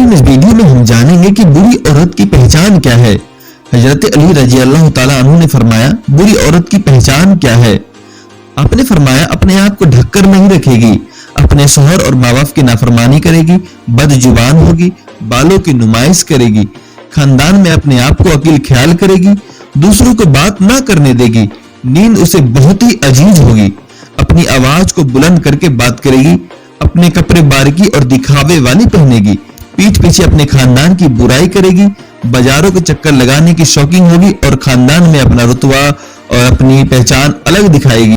नाज़रीन, इस वीडियो में हम जानेंगे कि बुरी औरत की पहचान क्या है। हजरत अली रजी अल्लाह ताला अन्हु ने फरमाया, बुरी औरत की पहचान क्या है? आपने फरमाया, अपने आप को ढककर नहीं रखेगी, अपने शौहर और माँ बाप की नाफरमानी करेगी, बदजुबान होगी, बालों की नुमाइश करेगी, खानदान में अपने आप को अकील ख्याल करेगी, दूसरों को बात ना करने देगी, नींद उसे बहुत ही अजीज होगी, अपनी आवाज को बुलंद करके बात करेगी, अपने कपड़े बारीकी और दिखावे वाली पहनेगी, पीठ पीछे अपने खानदान की बुराई करेगी, बाजारों के चक्कर लगाने की शौकीन होगी और खानदान में अपना रुतबा और अपनी पहचान अलग दिखाएगी।